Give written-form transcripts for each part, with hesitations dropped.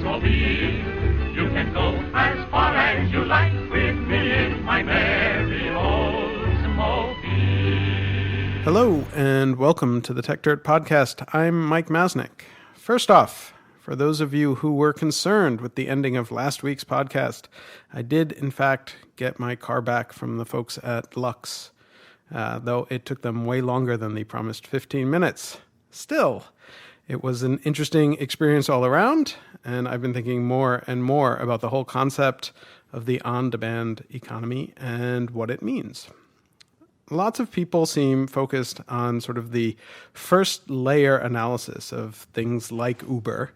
Oldsmobile. You can go as far as you like with me in my merry Oldsmobile. Hello, and welcome to the Tech Dirt Podcast. I'm Mike Masnick. First off, for those of you who were concerned with the ending of last week's podcast, I did, in fact, get my car back from the folks at Lux, though it took them way longer than the promised 15 minutes. Still, it was an interesting experience all around, and I've been thinking more and more about the whole concept of the on-demand economy and what it means. Lots of people seem focused on sort of the first layer analysis of things like Uber,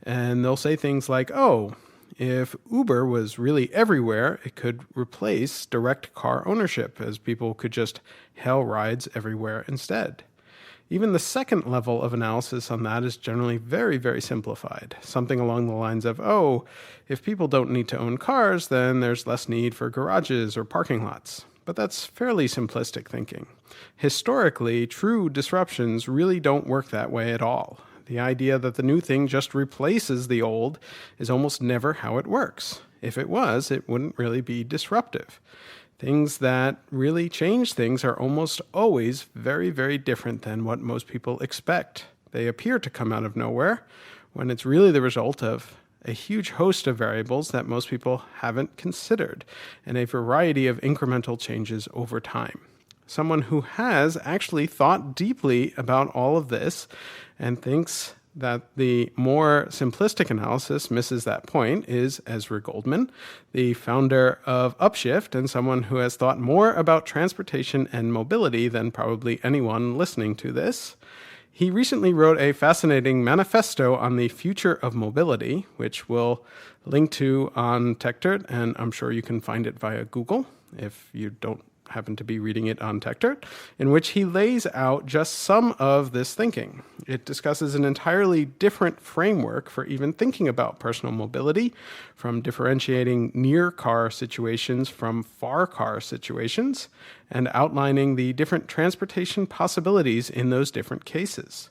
and they'll say things like, oh, if Uber was really everywhere, it could replace direct car ownership, as people could just hail rides everywhere instead. Even the second level of analysis on that is generally very, very simplified. Something along the lines of, oh, if people don't need to own cars, then there's less need for garages or parking lots. But that's fairly simplistic thinking. Historically, true disruptions really don't work that way at all. The idea that the new thing just replaces the old is almost never how it works. If it was, it wouldn't really be disruptive. Things that really change things are almost always very, very different than what most people expect. They appear to come out of nowhere when it's really the result of a huge host of variables that most people haven't considered, and a variety of incremental changes over time. Someone who has actually thought deeply about all of this and thinks that the more simplistic analysis misses that point is Ezra Goldman, the founder of Upshift, and someone who has thought more about transportation and mobility than probably anyone listening to this. He recently wrote a fascinating manifesto on the future of mobility, which we'll link to on TechDirt, and I'm sure you can find it via Google if you don't happen to be reading it on TechDirt, in which he lays out just some of this thinking. It discusses an entirely different framework for even thinking about personal mobility, from differentiating near-car situations from far-car situations, and outlining the different transportation possibilities in those different cases.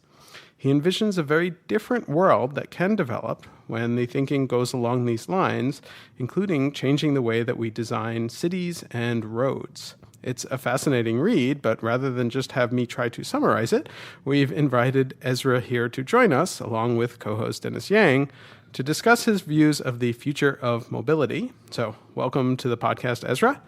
He envisions a very different world that can develop when the thinking goes along these lines, including changing the way that we design cities and roads. It's a fascinating read, but rather than just have me try to summarize it, we've invited Ezra here to join us, along with co-host Dennis Yang, to discuss his views of the future of mobility. So, welcome to the podcast, Ezra.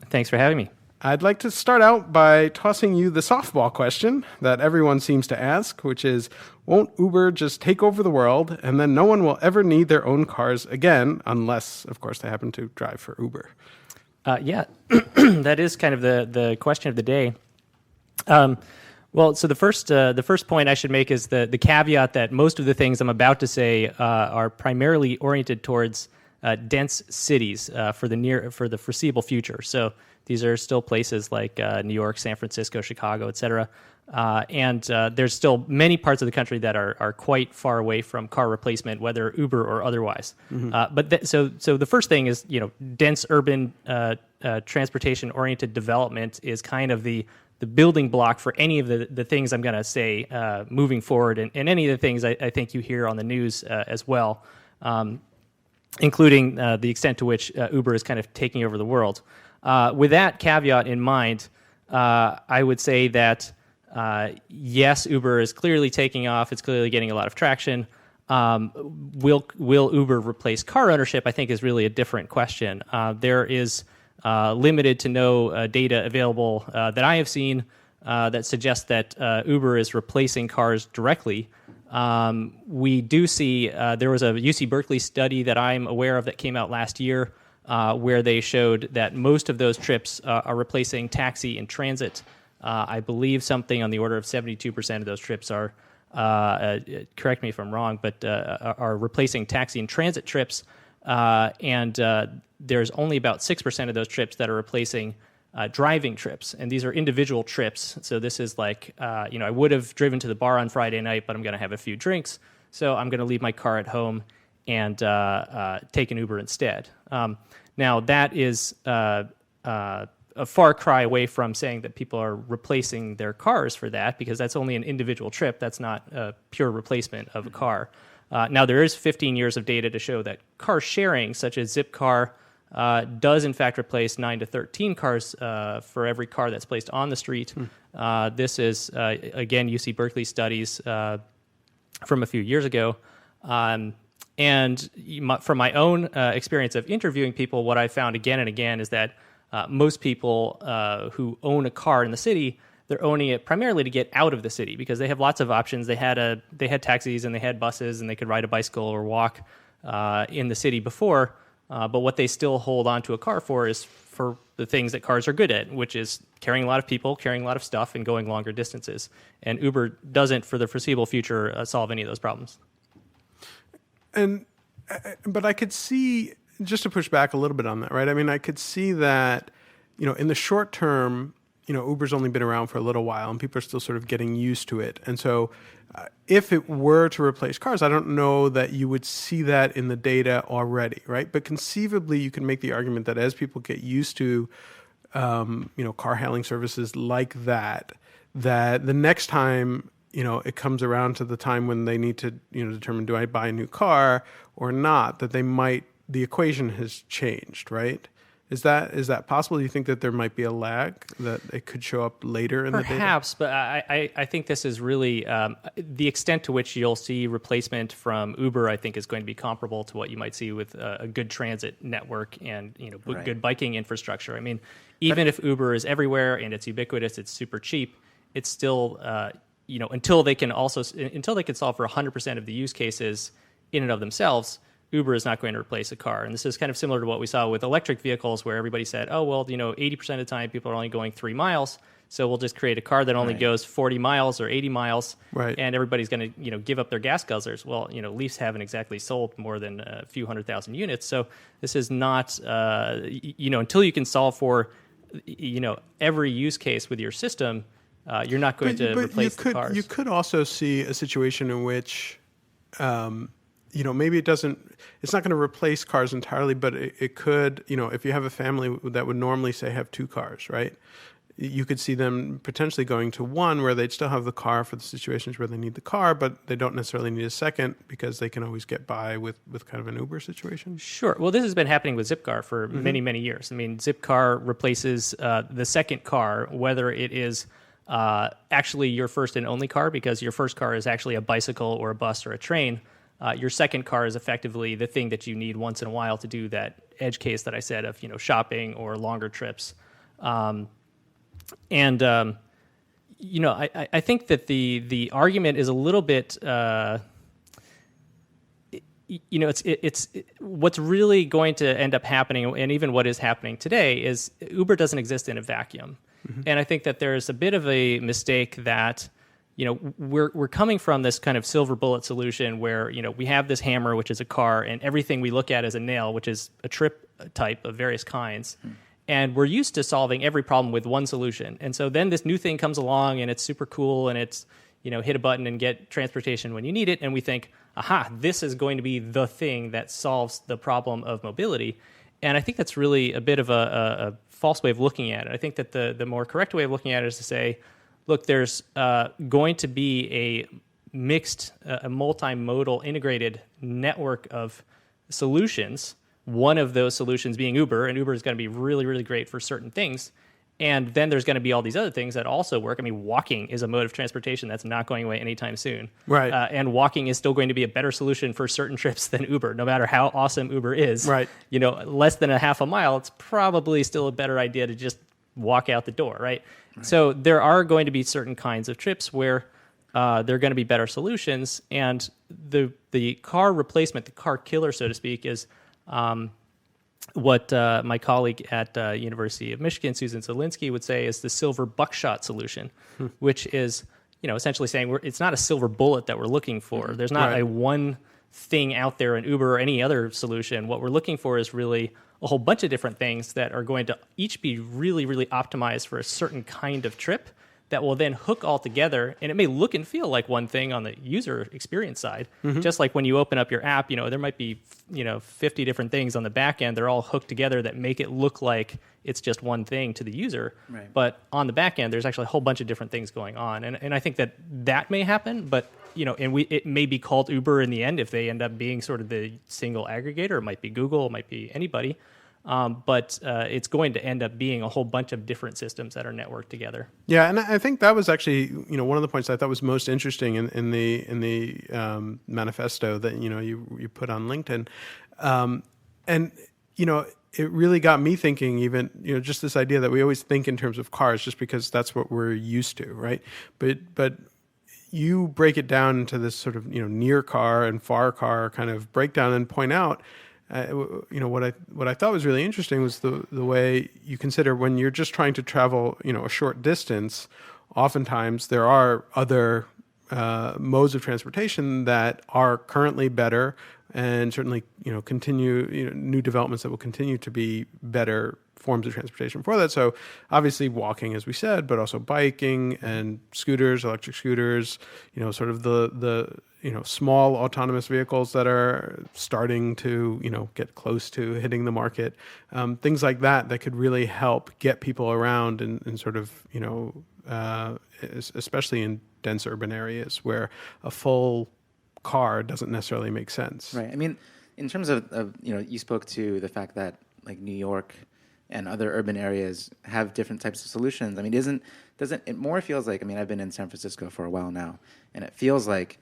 Thanks for having me. I'd like to start out by tossing you the softball question that everyone seems to ask, which is, won't Uber just take over the world and then no one will ever need their own cars again, unless, of course, they happen to drive for Uber? Yeah, that is kind of the question of the day. Well, so the first point I should make is the caveat that most of the things I'm about to say are primarily oriented towards dense cities for the foreseeable future. So these are still places like New York, San Francisco, Chicago, et cetera. And there's still many parts of the country that are quite far away from car replacement, whether Uber or otherwise. Mm-hmm. So the first thing is, dense urban transportation-oriented development is kind of the building block for any of the things I'm going to say moving forward, and any of the things I think you hear on the news as well, including the extent to which Uber is kind of taking over the world. With that caveat in mind, I would say that yes, Uber is clearly taking off. It's clearly getting a lot of traction. Will Uber replace car ownership? I think is really a different question. There is limited to no data available that I have seen that suggests that Uber is replacing cars directly. We do see there was a UC Berkeley study that I'm aware of that came out last year where they showed that most of those trips are replacing taxi and transit. I believe something on the order of 72% of those trips are, correct me if I'm wrong, but are replacing taxi and transit trips. And there's only about 6% of those trips that are replacing driving trips. And these are individual trips. So this is like, I would have driven to the bar on Friday night, but I'm going to have a few drinks. So I'm going to leave my car at home and take an Uber instead. Now, that is a far cry away from saying that people are replacing their cars for that, because that's only an individual trip. That's not a pure replacement of a car. Now, there is 15 years of data to show that car sharing, such as Zipcar, does in fact replace 9 to 13 cars for every car that's placed on the street. This is, again, UC Berkeley studies from a few years ago. And from my own experience of interviewing people, what I found again and again is that most people who own a car in the city, they're owning it primarily to get out of the city because they have lots of options. They had taxis and they had buses and they could ride a bicycle or walk in the city before. But what they still hold on to a car for is for the things that cars are good at, which is carrying a lot of people, carrying a lot of stuff, and going longer distances. And Uber doesn't, for the foreseeable future, solve any of those problems. But I could see, just to push back a little bit on that, right? I mean, I could see that, in the short term, Uber's only been around for a little while and people are still sort of getting used to it. And so if it were to replace cars, I don't know that you would see that in the data already, right? But conceivably, you can make the argument that as people get used to, car hailing services like that the next time, it comes around to the time when they need to, determine, do I buy a new car or not, that the equation has changed, right? Is that possible? Do you think that there might be a lag, that it could show up later in the data? Perhaps, but I think this is really the extent to which you'll see replacement from Uber, I think, is going to be comparable to what you might see with a good transit network and good biking infrastructure. I mean, even if Uber is everywhere and it's ubiquitous, it's super cheap, it's still until they can solve for 100% of the use cases in and of themselves, Uber is not going to replace a car. And this is kind of similar to what we saw with electric vehicles, where everybody said, 80% of the time people are only going 3 miles, so we'll just create a car that only goes 40 miles or 80 miles, and everybody's going to give up their gas guzzlers. Well, Leafs haven't exactly sold more than a few 100,000 units, so this is not, until you can solve for, every use case with your system, you're not going to replace the cars. You could also see a situation in which maybe it's not going to replace cars entirely, but it could, if you have a family that would normally, say, have 2 cars, right? You could see them potentially going to one where they'd still have the car for the situations where they need the car, but they don't necessarily need a second because they can always get by with kind of an Uber situation. Sure. Well, this has been happening with Zipcar for many, many years. I mean, Zipcar replaces the second car, whether it is actually your first and only car, because your first car is actually a bicycle or a bus or a train. Your second car is effectively the thing that you need once in a while to do that edge case that I said of shopping or longer trips. I think that the argument is a little bit, it's what's really going to end up happening, and even what is happening today, is Uber doesn't exist in a vacuum. And I think that there's a bit of a mistake that we're coming from this kind of silver bullet solution where, we have this hammer, which is a car, and everything we look at as a nail, which is a trip type of various kinds. And we're used to solving every problem with one solution. And so then this new thing comes along and it's super cool and it's, hit a button and get transportation when you need it. And we think, aha, this is going to be the thing that solves the problem of mobility. And I think that's really a bit of a false way of looking at it. I think that the more correct way of looking at it is to say, look, there's going to be a mixed, a multimodal integrated network of solutions, one of those solutions being Uber, and Uber is going to be really, really great for certain things. And then there's going to be all these other things that also work. I mean, walking is a mode of transportation that's not going away anytime soon. Right. And walking is still going to be a better solution for certain trips than Uber, no matter how awesome Uber is. Right. Less than a half a mile, it's probably still a better idea to just walk out the door, right? So there are going to be certain kinds of trips where there are going to be better solutions, and the car replacement, the car killer, so to speak, is what my colleague at University of Michigan, Susan Zielinski, would say is the silver buckshot solution, which is essentially saying it's not a silver bullet that we're looking for. There's not a one thing out there in Uber or any other solution. What we're looking for is really a whole bunch of different things that are going to each be really, really optimized for a certain kind of trip, that will then hook all together, and it may look and feel like one thing on the user experience side. Just like when you open up your app, there might be 50 different things on the back end. They're all hooked together that make it look like it's just one thing to the user. Right. But on the back end, there's actually a whole bunch of different things going on, and I think that may happen. But it may be called Uber in the end if they end up being sort of the single aggregator. It might be Google, it might be anybody. But it's going to end up being a whole bunch of different systems that are networked together. Yeah, and I think that was actually one of the points I thought was most interesting in the manifesto that you put on LinkedIn, and it really got me thinking. Even just this idea that we always think in terms of cars just because that's what we're used to, right? But you break it down into this sort of near car and far car kind of breakdown and point out. What I thought was really interesting was the way you consider when you're just trying to travel, a short distance. Oftentimes there are other modes of transportation that are currently better, and certainly continue new developments that will continue to be better forms of transportation for that. So obviously walking, as we said, but also biking and scooters, electric scooters. Sort of the small autonomous vehicles that are starting to, get close to hitting the market. Things like that could really help get people around and sort of, especially in dense urban areas where a full car doesn't necessarily make sense. Right. I mean, in terms of you spoke to the fact that like New York and other urban areas have different types of solutions. I mean, doesn't it more feels like, I've been in San Francisco for a while now, and it feels like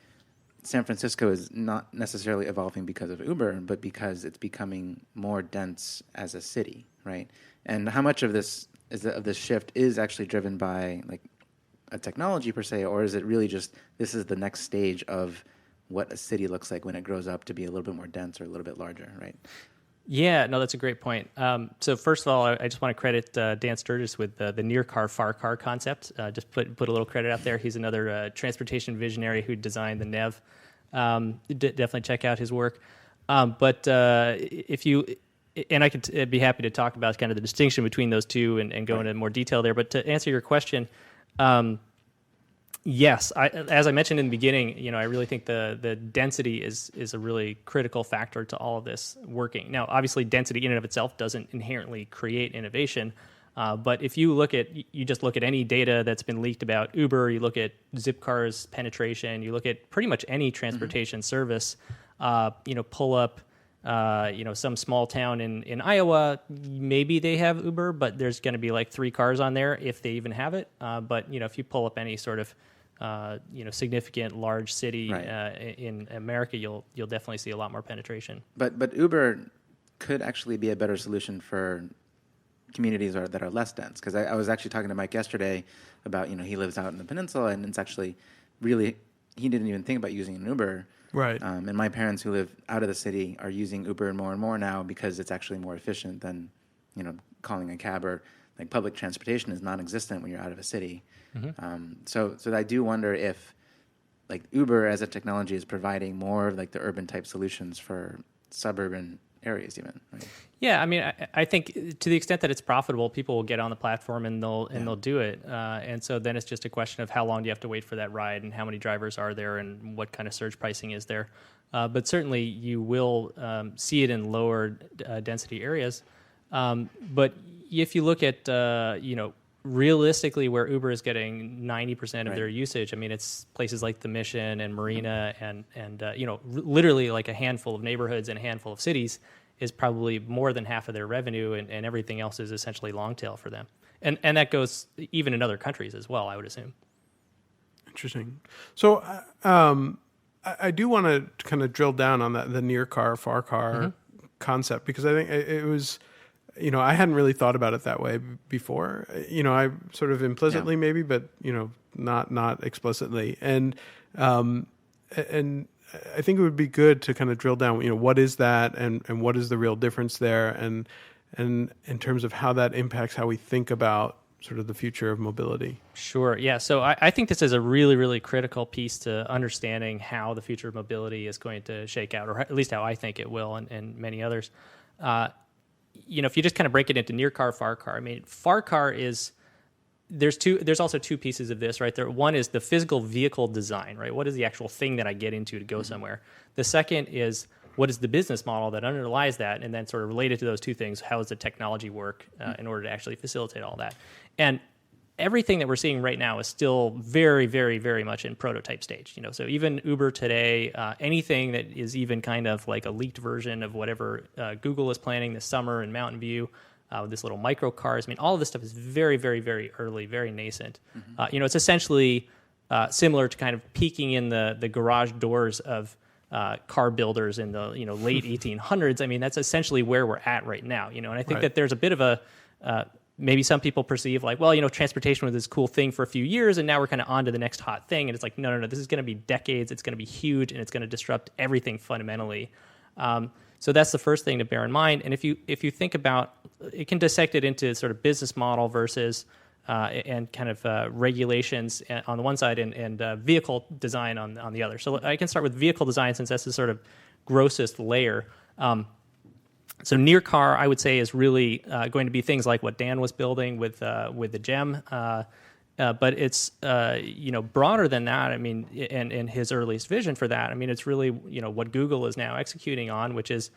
San Francisco is not necessarily evolving because of Uber, but because it's becoming more dense as a city, right? And how much of this shift is actually driven by like a technology per se, or is it really just this is the next stage of what a city looks like when it grows up to be a little bit more dense or a little bit larger, right? Yeah, no, that's a great point. So first of all, I just want to credit Dan Sturgis with the near car, far car concept. Just put a little credit out there. He's another transportation visionary who designed the NEV. Definitely check out his work. But if you, and I could be happy to talk about kind of the distinction between those two and go into more detail there. But to answer your question, yes, as I mentioned in the beginning, I really think the density is a really critical factor to all of this working. Now, obviously, density in and of itself doesn't inherently create innovation. But if you just look at any data that's been leaked about Uber, you look at Zipcar's penetration, you look at pretty much any transportation service, pull up, some small town in Iowa, maybe they have Uber, but there's going to be like 3 cars on there if they even have it. But if you pull up any sort of significant large city in America, you'll definitely see a lot more penetration. But Uber could actually be a better solution for communities that are less dense, because I was actually talking to Mike yesterday about he lives out in the peninsula, and it's actually really he didn't even think about using an Uber. Right. And my parents who live out of the city are using Uber more and more now because it's actually more efficient than calling a cab, or like public transportation is non-existent when you're out of a city. So I do wonder if like Uber as a technology is providing more of like the urban type solutions for suburban areas even, right? Yeah, I think to the extent that it's profitable, people will get on the platform and they'll do it. And so then it's just a question of how long do you have to wait for that ride, and how many drivers are there, and what kind of surge pricing is there. But certainly you will see it in lower density areas. But if you look at realistically where Uber is getting 90% of their usage, it's places like the Mission and Marina and literally like a handful of neighborhoods and a handful of cities is probably more than half of their revenue, and everything else is essentially long tail for them. And that goes even in other countries as well, I would assume. Interesting. So I do want to kind of drill down on the near car, far car concept, because I think it was, I hadn't really thought about it that way before. I sort of implicitly maybe, but, not explicitly. And I think it would be good to kind of drill down, what is that, and what is the real difference there, and in terms of how that impacts how we think about sort of the future of mobility. Sure. Yeah. So I think this is a really, really critical piece to understanding how the future of mobility is going to shake out, or at least how I think it will, and many others. If you just kind of break it into near car, far car, far car is there's also two pieces of this, right? One is the physical vehicle design, right? What is the actual thing that I get into to go somewhere? The second is what is the business model that underlies that, and then sort of related to those two things, how does the technology work in order to actually facilitate all that? And everything that we're seeing right now is still very, very, very much in prototype stage. So even Uber today, anything that is even kind of like a leaked version of whatever Google is planning this summer in Mountain View, this little micro cars. I mean, all of this stuff is very, very, very early, very nascent. It's essentially similar to kind of peeking in the garage doors of car builders in the late 1800s. I mean, that's essentially where we're at right now. And I think that there's a bit of a maybe some people perceive like, well, transportation was this cool thing for a few years, and now we're kind of on to the next hot thing. And it's like, no, this is going to be decades. It's going to be huge, and it's going to disrupt everything fundamentally. So that's the first thing to bear in mind. And if you think about, it can dissect it into sort of business model versus and kind of regulations on the one side and vehicle design on the other. So I can start with vehicle design since that's the sort of grossest layer. So near car, I would say, is really going to be things like what Dan was building with the GEM, but it's broader than that. I mean, and his earliest vision for that. I mean, it's really what Google is now executing on, which is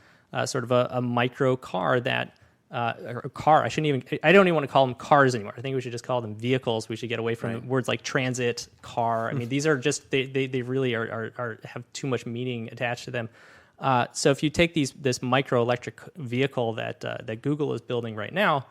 sort of a micro car that. Or a car. I don't even want to call them cars anymore. I think we should just call them vehicles. We should get away from words like transit, car. I mean, these are just they really are have too much meaning attached to them. So if you take this micro electric vehicle that Google is building right now,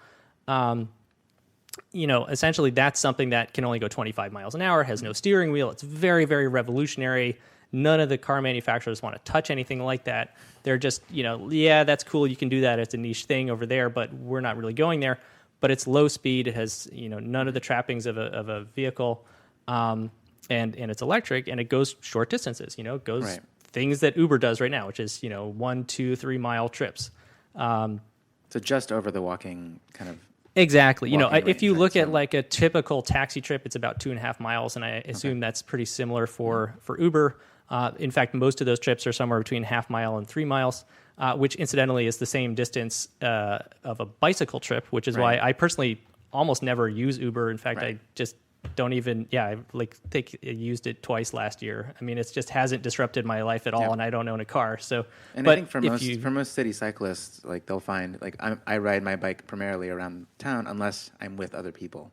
essentially that's something that can only go 25 miles an hour, has no steering wheel. It's very, very revolutionary. None of the car manufacturers want to touch anything like that. They're just, yeah, that's cool. You can do that. It's a niche thing over there, but we're not really going there. But it's low speed. It has, none of the trappings of a vehicle, and it's electric, and it goes short distances. It goes things that Uber does right now, which is 1, 2, 3 mile trips. So just over the walking kind of. Exactly. If you look at like a typical taxi trip, it's about 2.5 miles, and I assume that's pretty similar for Uber. In fact, most of those trips are somewhere between 0.5 mile and 3 miles, which incidentally is the same distance of a bicycle trip, which is why I personally almost never use Uber. In fact, I just don't even, I used it twice last year. I mean, it just hasn't disrupted my life at all, and I don't own a car. So, and I think for most city cyclists, like they'll find, like I ride my bike primarily around town unless I'm with other people,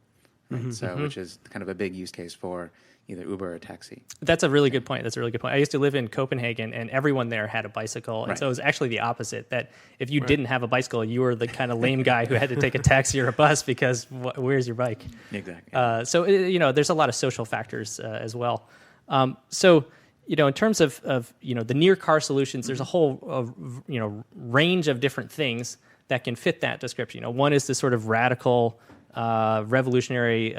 right? Which is kind of a big use case for either Uber or taxi. That's a really good point. I used to live in Copenhagen, and everyone there had a bicycle. And so it was actually the opposite, that if you didn't have a bicycle, you were the kind of lame guy who had to take a taxi or a bus because where's your bike? Exactly. So there's a lot of social factors as well. In terms of the near car solutions, there's a whole range of different things that can fit that description. One is the sort of radical revolutionary,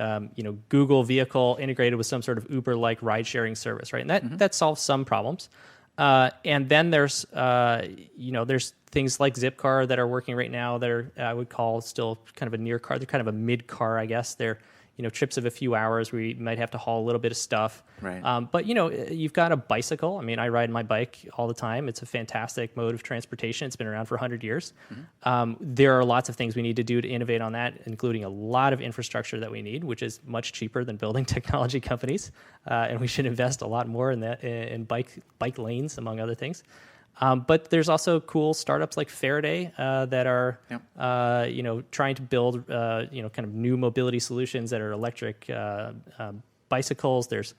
Google vehicle integrated with some sort of Uber-like ride-sharing service, right? And that solves some problems. And then there's things like Zipcar that are working right now that are, I would call still kind of a near car. They're kind of a mid car, I guess. They're, trips of a few hours where you might have to haul a little bit of stuff. Right. But, you've got a bicycle. I mean, I ride my bike all the time. It's a fantastic mode of transportation. It's been around for 100 years. There are lots of things we need to do to innovate on that, including a lot of infrastructure that we need, which is much cheaper than building technology companies. And we should invest a lot more in that, in bike lanes, among other things. But there's also cool startups like Faraday that are, trying to build, kind of new mobility solutions that are electric bicycles. There's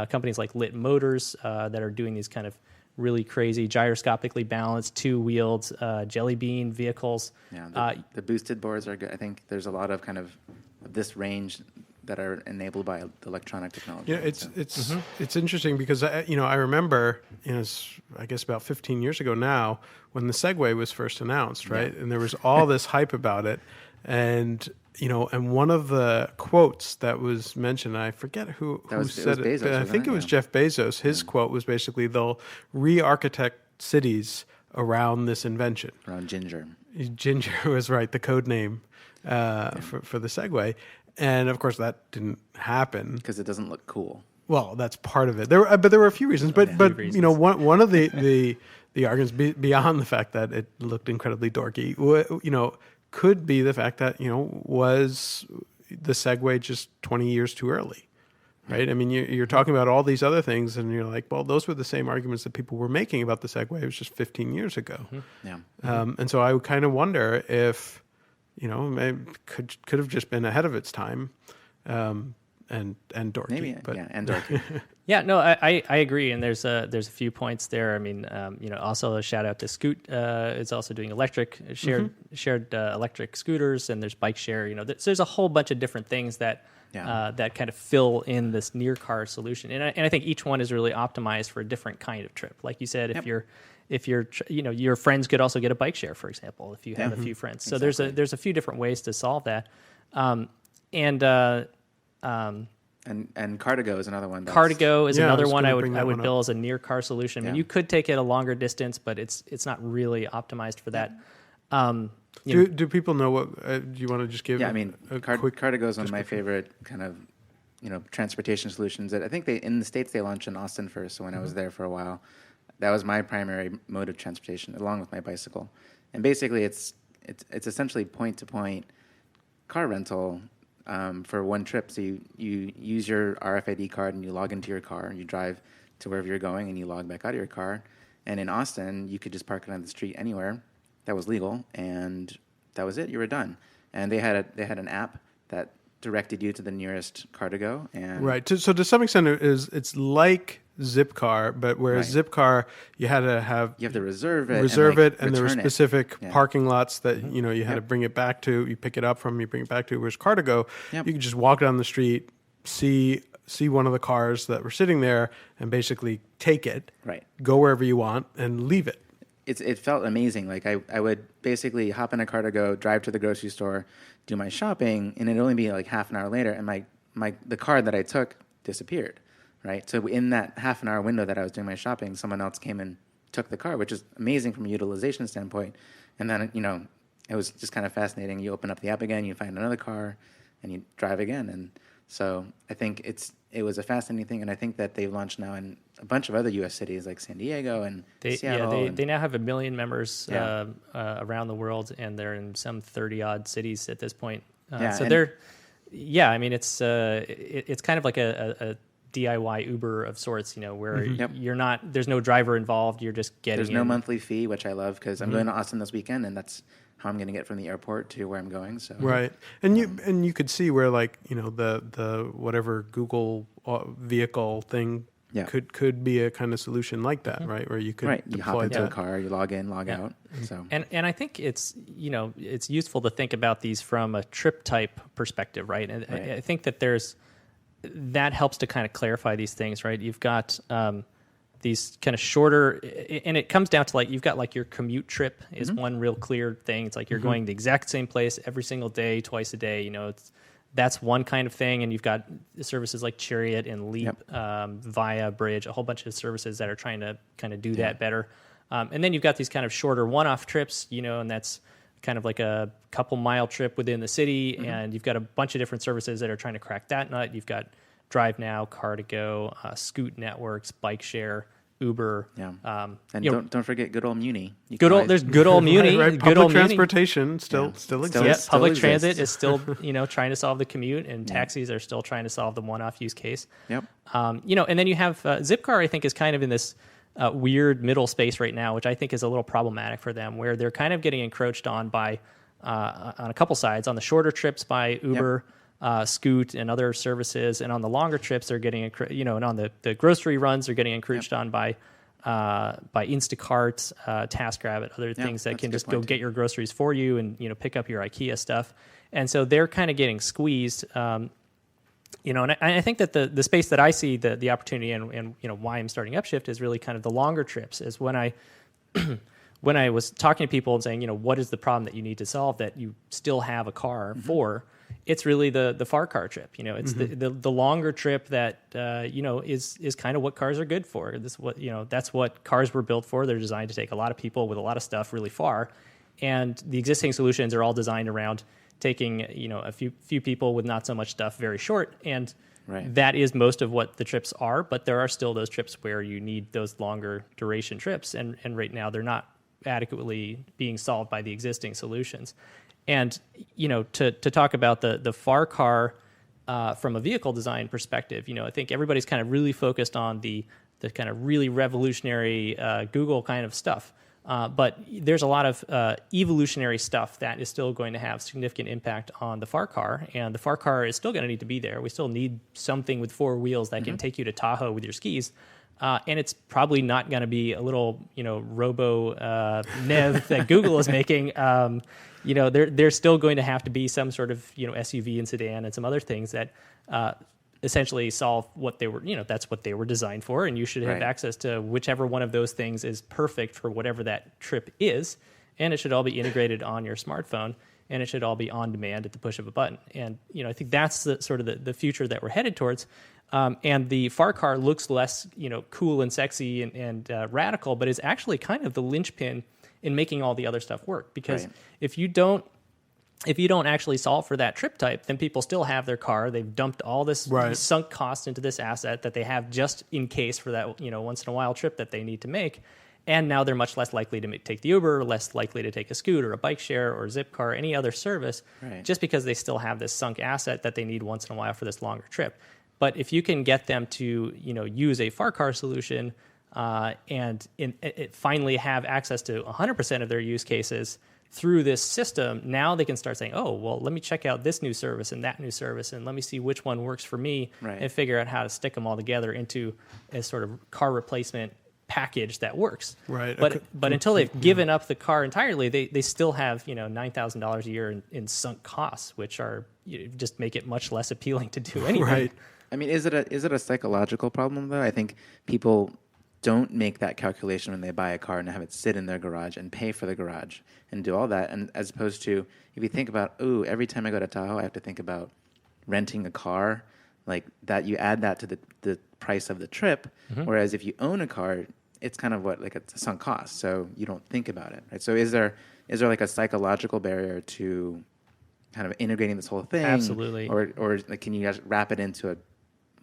companies like Lit Motors that are doing these kind of really crazy gyroscopically balanced two-wheeled Jelly Bean vehicles. Yeah, the boosted boards are good. I think there's a lot of kind of this range that are enabled by electronic technology. Yeah, it's interesting because I remember I guess about 15 years ago now when the Segway was first announced, right? And there was all this hype about it, and one of the quotes that was mentioned, I forget who said it. Bezos, but I think it was Jeff Bezos. His quote was basically, "They'll re-architect cities around this invention." Around Ginger. Ginger was right, the code name for the Segway. And of course, that didn't happen because it doesn't look cool. Well, that's part of it. There were a few reasons, but one of the arguments beyond the fact that it looked incredibly dorky, could be the fact that was the Segway just 20 years too early, right? I mean, you're talking about all these other things, and you're like, well, those were the same arguments that people were making about the Segway. It was just 15 years ago. Yeah. And so I would kind of wonder if, maybe could have just been ahead of its time, and dorky. Maybe, but and dorky. Yeah, no, I agree, and there's a few points there. I mean, also a shout out to Scoot. It's also doing shared electric scooters, and there's bike share. There's a whole bunch of different things that that kind of fill in this near car solution, and I think each one is really optimized for a different kind of trip. Like you said, if you're your friends could also get a bike share, for example, if you have a few friends. So there's a few different ways to solve that, And Car2Go is another one. Car2Go is another one I would one bill up. as a near car solution. I mean, Yeah. you could take it a longer distance, but it's not really optimized for that. Do people know what? Do you want to just give? Yeah, I mean, a quick. Car2Go is one of my favorite kind of, transportation solutions. That I think in the States they launched in Austin first. So when I was there for a while, that was my primary mode of transportation, along with my bicycle. And basically, it's essentially point-to-point car rental for one trip. So you use your RFID card and you log into your car and you drive to wherever you're going and you log back out of your car. And in Austin, you could just park it on the street anywhere that was legal, and that was it. You were done. And they had an app that directed you to the nearest Car2Go. And Right. So to some extent, it's like Zipcar, but whereas Zipcar, you had to have you have to reserve it, and there were return it. specific Yeah. parking lots that you had to bring it back to. You pick it up from, you bring it back to. Whereas Car2Go, Yep. you could just walk down the street, see one of the cars that were sitting there, and basically take it, Right. go wherever you want, and leave it. It felt amazing. Like I would basically hop in a car to go, drive to the grocery store, do my shopping, and it'd only be like half an hour later, and the card that I took disappeared. Right. So in that half an hour window that I was doing my shopping, someone else came and took the car, which is amazing from a utilization standpoint. And then it was just kind of fascinating. You open up the app again, you find another car, and you drive again. And so I think it was a fascinating thing, and I think that they've launched now in a bunch of other U.S. cities like San Diego and Seattle. They now have 1 million members around the world, and they're in some 30-odd cities at this point. I mean, it's kind of like a DIY Uber of sorts, where you're not, there's no driver involved. You're just getting There's no monthly fee, which I love because I'm going to Austin this weekend, and that's how I'm going to get from the airport to where I'm going. So Right. And you could see where the whatever Google vehicle thing could be a kind of solution like that, right? Where you could you hop deploy into a that. car, you log in, log out. So And I think it's it's useful to think about these from a trip type perspective, right? And I think that that helps to kind of clarify these things, right? You've got these kind of shorter, and it comes down to you've got your commute trip is one real clear thing. It's like you're going the exact same place every single day, twice a day. That's one kind of thing, and you've got services like Chariot and Leap, Via Bridge, a whole bunch of services that are trying to kind of do that better. And then you've got these kind of shorter one-off trips, and that's kind of like a couple mile trip within the city, and you've got a bunch of different services that are trying to crack that nut. You've got Drive Now, Car2Go, Scoot Networks, Bike Share, Uber. and don't forget good old Muni. There's good old Muni. Right. Good Public old Muni. transportation still exists. Yeah, Still public exists. transit is still, trying to solve the commute, and taxis are still trying to solve the one-off use case. Yep. And then you have Zipcar. I think is kind of in this weird middle space right now, which I think is a little problematic for them, where they're kind of getting encroached on by on a couple sides. On the shorter trips by Uber, Scoot, and other services, and on the longer trips they're getting, and on the grocery runs they're getting encroached on by Instacart, TaskRabbit, other things that that's can a good just go point, get your groceries for you and pick up your IKEA stuff. And so they're kind of getting squeezed. And I think that the space that I see the opportunity and why I'm starting Upshift is really kind of the longer trips. Is when I when I was talking to people and saying, what is the problem that you need to solve that you still have a car for? It's really the far car trip. It's the longer trip that is kind of what cars are good for. That's what cars were built for. They're designed to take a lot of people with a lot of stuff really far, and the existing solutions are all designed around taking a few people with not so much stuff very short, and that is most of what the trips are. But there are still those trips where you need those longer duration trips, and right now they're not adequately being solved by the existing solutions. And to talk about the FAR car from a vehicle design perspective, I think everybody's kind of really focused on the kind of really revolutionary Google kind of stuff. But there's a lot of evolutionary stuff that is still going to have significant impact on the FAR car, and the FAR car is still going to need to be there. We still need something with 4 wheels that can take you to Tahoe with your skis. And it's probably not going to be a little, robo Nev that Google is making. There's still going to have to be some sort of, SUV and sedan and some other things that essentially solve what they were, that's what they were designed for. And you should have access to whichever one of those things is perfect for whatever that trip is. And it should all be integrated on your smartphone, and it should all be on demand at the push of a button. And, I think that's the sort of the future that we're headed towards. And the FAR car looks less, cool and sexy and radical, but is actually kind of the linchpin in making all the other stuff work. Because if you don't actually solve for that trip type, then people still have their car. They've dumped all this sunk cost into this asset that they have just in case for that, once in a while trip that they need to make. And now they're much less likely to take the Uber, less likely to take a scooter, a bike share, or Zipcar, any other service, just because they still have this sunk asset that they need once in a while for this longer trip. But if you can get them to, use a FAR car solution and finally have access to 100% of their use cases through this system, now they can start saying, oh, well, let me check out this new service and that new service, and let me see which one works for me, and figure out how to stick them all together into a sort of car replacement package that works. Right. But until they've given up the car entirely, they still have $9,000 a year in sunk costs, which are just make it much less appealing to do anything. Right. I mean, is it a psychological problem though? I think people don't make that calculation when they buy a car and have it sit in their garage and pay for the garage and do all that. And as opposed to, if you think about, every time I go to Tahoe, I have to think about renting a car, like that. You add that to the price of the trip. Whereas if you own a car, it's kind of it's a sunk cost, so you don't think about it, right? So is there like a psychological barrier to kind of integrating this whole thing? Absolutely. Or like, can you guys wrap it into a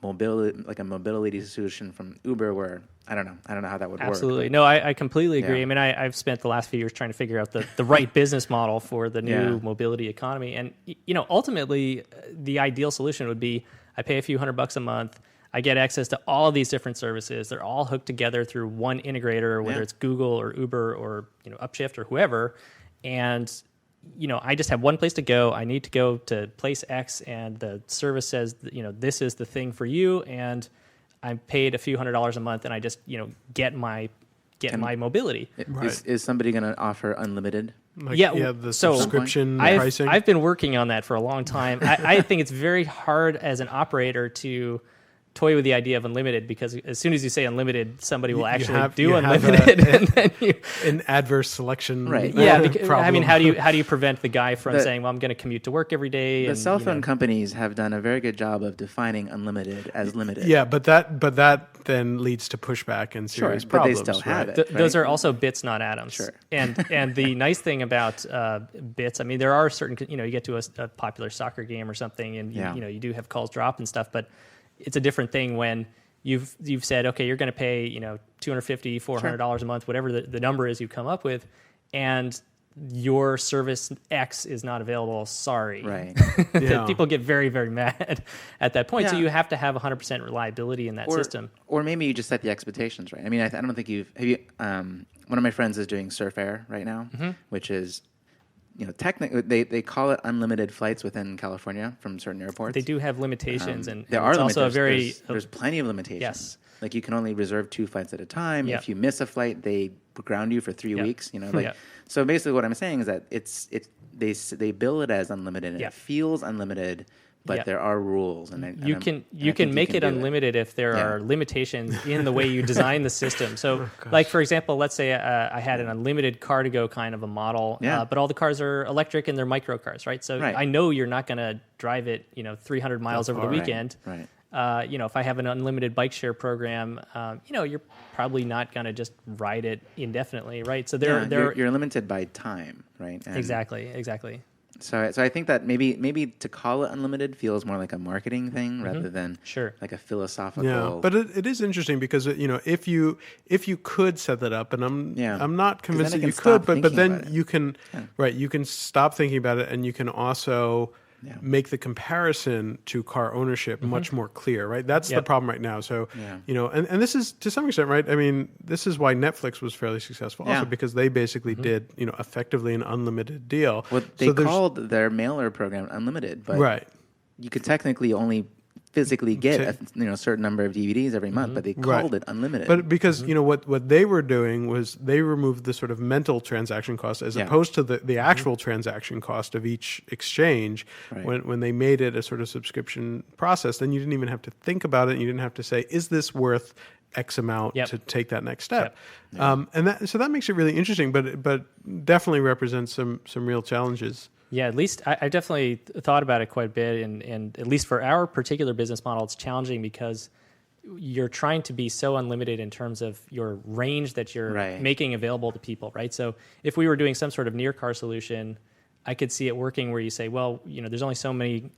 mobility solution from Uber where I don't know how that would work. Absolutely. No, I completely agree. I mean, I've spent the last few years trying to figure out the right business model for the new mobility economy. And, ultimately the ideal solution would be I pay a few $100 a month. I get access to all of these different services. They're all hooked together through one integrator, whether it's Google or Uber or, Upshift or whoever. And, I just have one place to go. I need to go to place X, and the service says, this is the thing for you. And I'm paid a few $100s a month, and I just, get my mobility. Is somebody going to offer unlimited? The subscription pricing. I've been working on that for a long time. I think it's very hard as an operator to toy with the idea of unlimited, because as soon as you say unlimited, somebody will actually do unlimited, and then an adverse selection. Right. Yeah. I mean, how do you prevent the guy from saying, well, I'm going to commute to work every day? The cell phone companies have done a very good job of defining unlimited as limited. Yeah, but that then leads to pushback and serious problems. But they still have it. Those are also bits, not atoms. Sure. And the nice thing about bits, I mean, there are certain, you get to a popular soccer game or something, and you do have calls drop and stuff, but it's a different thing when you've said, okay, you're going to pay, $250, $400 a month, whatever the number is you come up with, and your service X is not available. Sorry. Right. People get very, very mad at that point. Yeah. So you have to have 100% reliability in that system. Or maybe you just set the expectations right. I mean, I don't think one of my friends is doing Surf Air right now, which is, technically they call it unlimited flights within California from certain airports. They do have limitations, and there are also there's plenty of limitations. Yes. Like you can only reserve 2 flights at a time. Yep. If you miss a flight, they ground you for 3 weeks. So basically, what I'm saying is that they bill it as unlimited, and it feels unlimited. But there are rules, and you can make it unlimited if there are limitations in the way you design the system. So, like for example, let's say I had an unlimited car-to-go kind of a model, but all the cars are electric and they're micro cars, right? So I know you're not going to drive it, 300 miles over the weekend. Right. If I have an unlimited bike share program, you're probably not going to just ride it indefinitely, right? So you're limited by time, right? And exactly. So I think that maybe to call it unlimited feels more like a marketing thing rather than Sure. like a philosophical. Yeah, but it is interesting because if you could set that up, and I'm not 'Cause convinced then that I you can could, stop but thinking then about it. you can you can stop thinking about it, and you can also Yeah. make the comparison to car ownership much more clear, right? That's the Yep. problem right now. So Yeah. and this is to some extent right. I mean, this is why Netflix was fairly successful, also Yeah. because they basically did effectively an unlimited deal. Well, they So there's- called their mailer program unlimited, but right. you could technically only physically get a certain number of DVDs every month, but they called Right. it unlimited. But because what they were doing was they removed the sort of mental transaction cost as Yeah. opposed to the actual transaction cost of each exchange. Right. When they made it a sort of subscription process, then you didn't even have to think about it. You didn't have to say, is this worth X amount Yep. to take that next step? And that makes it really interesting, but definitely represents some real challenges. Yeah, at least I definitely thought about it quite a bit, and at least for our particular business model, it's challenging because you're trying to be so unlimited in terms of your range that you're Right. making available to people, right? So if we were doing some sort of near car solution, I could see it working where you say, well, there's only so many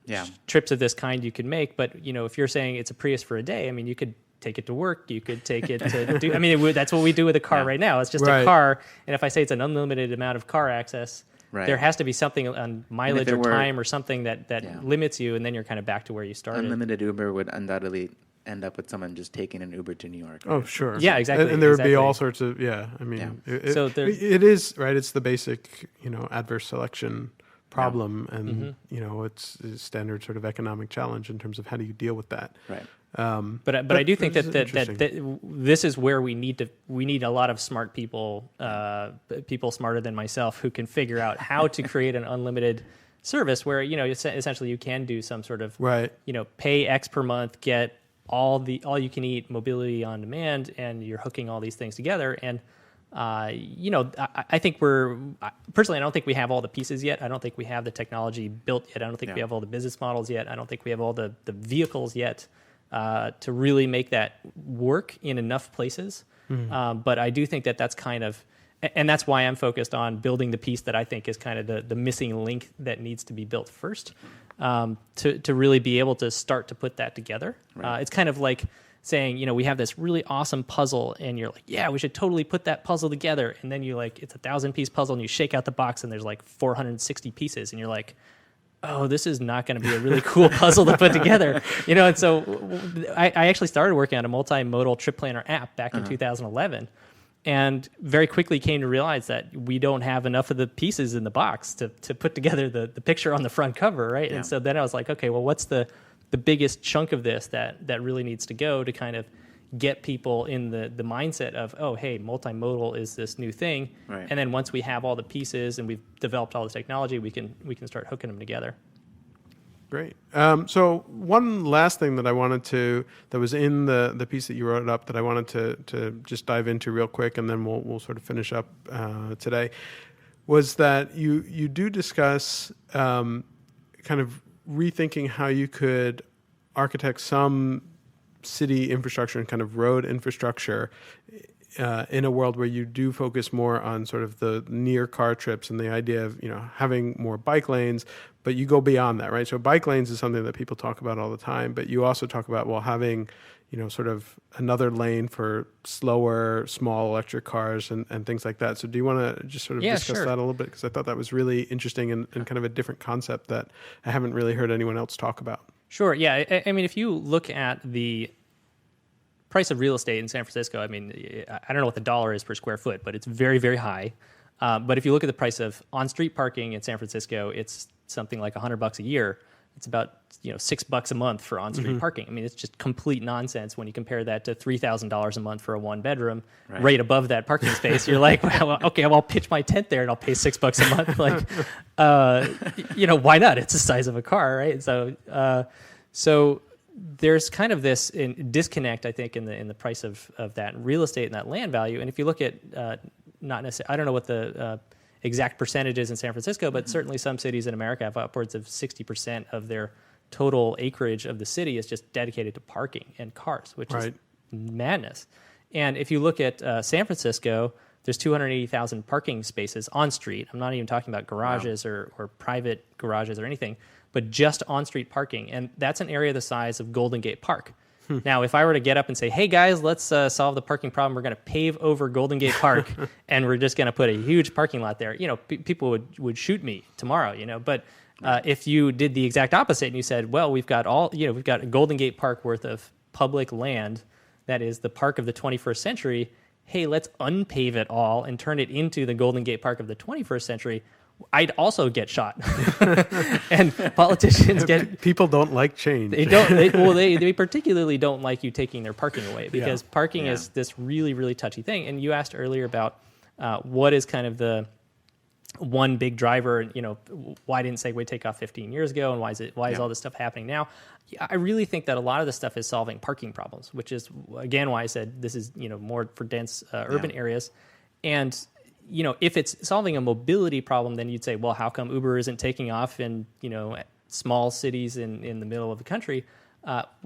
yeah, trips of this kind you can make, but if you're saying it's a Prius for a day, I mean, you could take it to work, you could take it to do. I mean, that's what we do with a car Yeah. right now. It's just Right. a car, and if I say it's an unlimited amount of car access. Right. There has to be something on mileage it or were- time or something that Yeah. limits you, and then you're kind of back to where you started. unlimited Uber would undoubtedly end up with someone just taking an Uber to New York. Oh, sure. Yeah, exactly, And there would be exactly. all sorts of, I mean, Yeah. So there- it is, right? It's the basic, adverse selection problem. And, it's a standard sort of economic challenge in terms of how do you deal with that. Right. But I do think this that is that interesting. this is where we need a lot of smart people, people smarter than myself, who can figure out how to create an unlimited service where essentially you can do some sort of Right. pay X per month, get all you can eat mobility on demand, and you're hooking all these things together. And I think personally, I don't think we have all the pieces yet. I don't think we have the technology built yet. I don't think we Yeah. have all the business models yet. I don't think we have all the vehicles yet to really make that work in enough places. But I do think that that's kind of, and that's why I'm focused on building the piece that I think is kind of the missing link that needs to be built first to really be able to start to put that together. Right. It's kind of like saying, we have this really awesome puzzle, and you're like, yeah, we should totally put that puzzle together. And then it's a 1,000-piece puzzle, and you shake out the box, and there's like 460 pieces, and you're like, oh, this is not going to be a really cool puzzle to put together. And so I actually started working on a multimodal trip planner app back in 2011, and very quickly came to realize that we don't have enough of the pieces in the box to put together the picture on the front cover, right? Yeah. And so then I was like, okay, well, what's the biggest chunk of this that really needs to go to kind of get people in the mindset of, oh, hey, multimodal is this new thing. Right. And then once we have all the pieces and we've developed all the technology, we can start hooking them together. Great. So one last thing that that was in the piece that you wrote up that I wanted to just dive into real quick, and then we'll sort of finish up today, was that you do discuss kind of rethinking how you could architect some city infrastructure and kind of road infrastructure in a world where you do focus more on sort of the near car trips and the idea of having more bike lanes, but you go beyond that, right? So bike lanes is something that people talk about all the time, but you also talk about having sort of another lane for slower, small electric cars and things like that. So do you want to just sort of discuss sure. that a little bit? Because I thought that was really interesting and kind of a different concept that I haven't really heard anyone else talk about. Sure. Yeah. I mean, if you look at the price of real estate in San Francisco, I mean, I don't know what the dollar is per square foot, but it's very, very high. But if you look at the price of on-street parking in San Francisco, it's something like $100 a year. It's about $6 a month for on-street parking. I mean, it's just complete nonsense when you compare that to $3,000 a month for a one-bedroom, right above that parking space. You're like, well, okay, well, I'll pitch my tent there and I'll pay $6 a month. Like, why not? It's the size of a car, right? So there's kind of this disconnect, I think, in the price of that real estate and that land value. And if you look at not necessarily, I don't know what the exact percentages in San Francisco, but certainly some cities in America have upwards of 60% of their total acreage of the city is just dedicated to parking and cars, which is madness. And if you look at San Francisco, there's 280,000 parking spaces on street. I'm not even talking about garages or private garages or anything, but just on street parking. And that's an area the size of Golden Gate Park. Now, if I were to get up and say, hey guys, let's solve the parking problem, we're going to pave over Golden Gate Park and we're just going to put a huge parking lot there, people would shoot me tomorrow, but if you did the exact opposite and you said, well, we've got a Golden Gate Park worth of public land that is the park of the 21st century, hey, let's unpave it all and turn it into the Golden Gate Park of the 21st century, I'd also get shot. And politicians people don't like change. They particularly don't like you taking their parking away, because parking is this really, really touchy thing. And you asked earlier about what is kind of the one big driver, why didn't Segway take off 15 years ago, and why is all this stuff happening now? I really think that a lot of this stuff is solving parking problems, which is, again, why I said this is, more for dense urban areas. And if it's solving a mobility problem, then you'd say, well, how come Uber isn't taking off in, small cities in the middle of the country?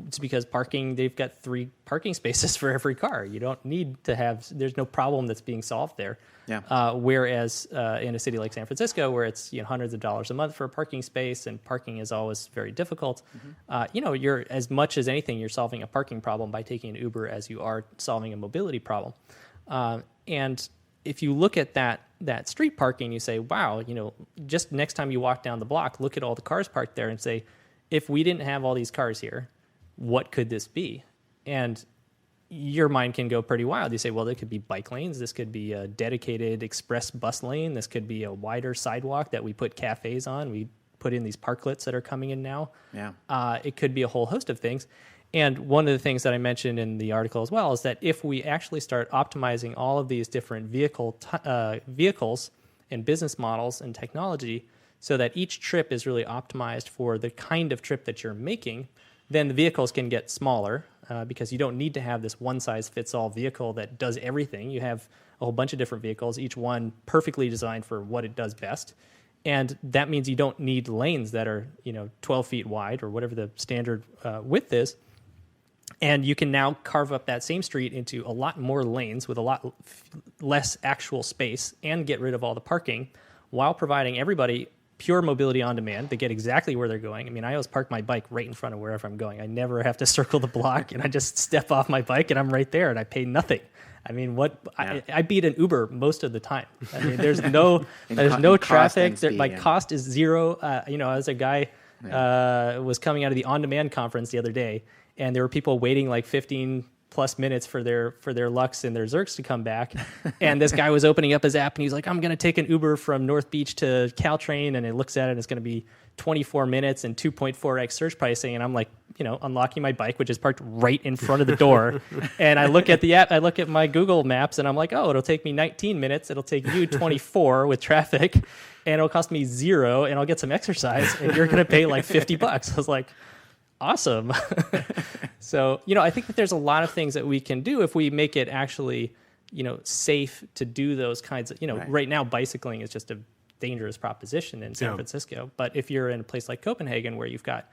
It's because they've got 3 parking spaces for every car. You don't need to there's no problem that's being solved there. Yeah. Whereas in a city like San Francisco, where it's hundreds of dollars a month for a parking space, and parking is always very difficult, you're, as much as anything, you're solving a parking problem by taking an Uber as you are solving a mobility problem. And if you look at that street parking, you say, wow, just next time you walk down the block, look at all the cars parked there and say, if we didn't have all these cars here, what could this be? And your mind can go pretty wild. You say, well, there could be bike lanes. This could be a dedicated express bus lane. This could be a wider sidewalk that we put cafes on. We put in these parklets that are coming in now. Yeah. It could be a whole host of things. And one of the things that I mentioned in the article as well is that if we actually start optimizing all of these different vehicles and business models and technology so that each trip is really optimized for the kind of trip that you're making, then the vehicles can get smaller because you don't need to have this one-size-fits-all vehicle that does everything. You have a whole bunch of different vehicles, each one perfectly designed for what it does best. And that means you don't need lanes that are 12 feet wide or whatever the standard width is. And you can now carve up that same street into a lot more lanes with a lot less actual space and get rid of all the parking while providing everybody pure mobility on demand. They get exactly where they're going. I mean, I always park my bike right in front of wherever I'm going. I never have to circle the block, and I just step off my bike and I'm right there and I pay nothing. I mean, I beat an Uber most of the time. I mean, there's no traffic. My cost is zero. As a guy was coming out of the on-demand conference the other day, and there were people waiting like 15 plus minutes for their Lux and their Zerks to come back. And this guy was opening up his app and he's like, I'm going to take an Uber from North Beach to Caltrain. And it looks at it and it's going to be 24 minutes and 2.4x surge pricing. And I'm like, unlocking my bike, which is parked right in front of the door. And I look at the app, I look at my Google Maps and I'm like, oh, it'll take me 19 minutes. It'll take you 24 with traffic, and it'll cost me 0 and I'll get some exercise and you're going to pay like $50. I was like, awesome. So, I think that there's a lot of things that we can do if we make it actually, safe to do those kinds of, right now bicycling is just a dangerous proposition in San Francisco. But if you're in a place like Copenhagen where you've got,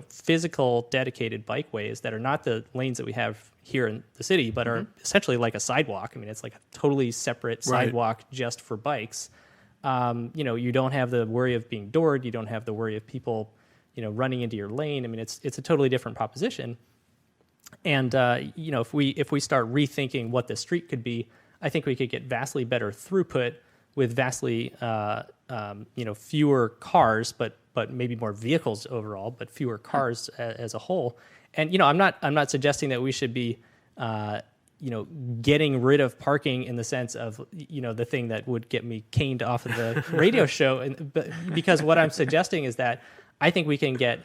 physical dedicated bikeways that are not the lanes that we have here in the city, but are essentially like a sidewalk. I mean, it's like a totally separate sidewalk just for bikes. You don't have the worry of being doored. You don't have the worry of people running into your lane. I mean, it's a totally different proposition. And if we start rethinking what the street could be, I think we could get vastly better throughput with vastly fewer cars, but maybe more vehicles overall, but fewer cars as a whole. And I'm not suggesting that we should be getting rid of parking in the sense of the thing that would get me caned off of the radio show, but because what I'm suggesting is that I think we can get,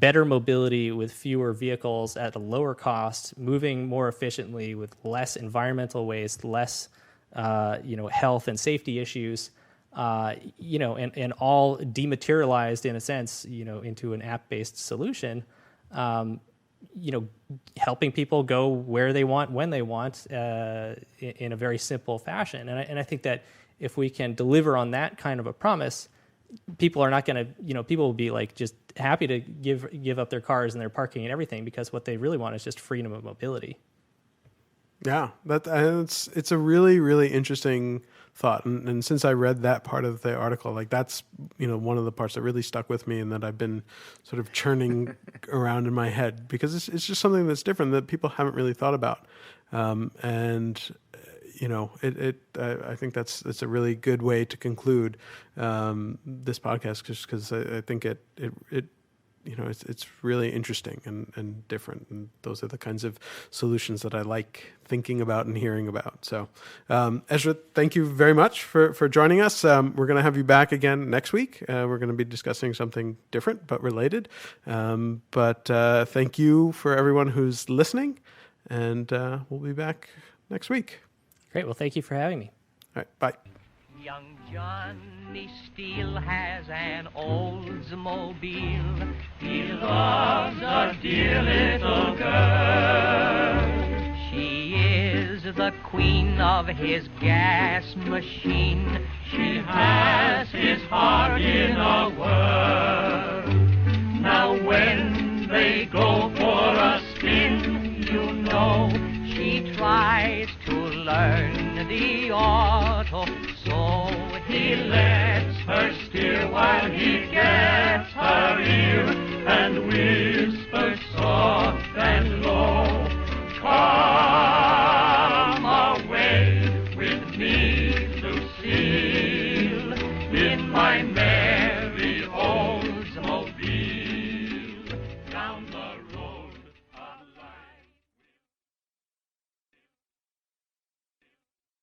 better mobility with fewer vehicles at a lower cost, moving more efficiently with less environmental waste, less, health and safety issues, and all dematerialized in a sense, into an app-based solution, helping people go where they want, when they want, in a very simple fashion. And I think that if we can deliver on that kind of a promise, people are not going to, people will be like just happy to give up their cars and their parking and everything, because what they really want is just freedom of mobility. Yeah, it's a really, really interesting thought. And since I read that part of the article, like that's, one of the parts that really stuck with me and that I've been sort of churning around in my head, because it's just something that's different that people haven't really thought about. I think that's a really good way to conclude this podcast, just because I think it's really interesting and different, and those are the kinds of solutions that I like thinking about and hearing about. So, Ezra, thank you very much for joining us. We're going to have you back again next week. We're going to be discussing something different but related. But thank you for everyone who's listening, and we'll be back next week. Great. Well, thank you for having me. All right. Bye. Young Johnny Steele has an Oldsmobile. He loves a dear little girl. She is the queen of his gas machine. She has his heart in a whirl. Now when they go for a spin, she tries to learn the auto, so he left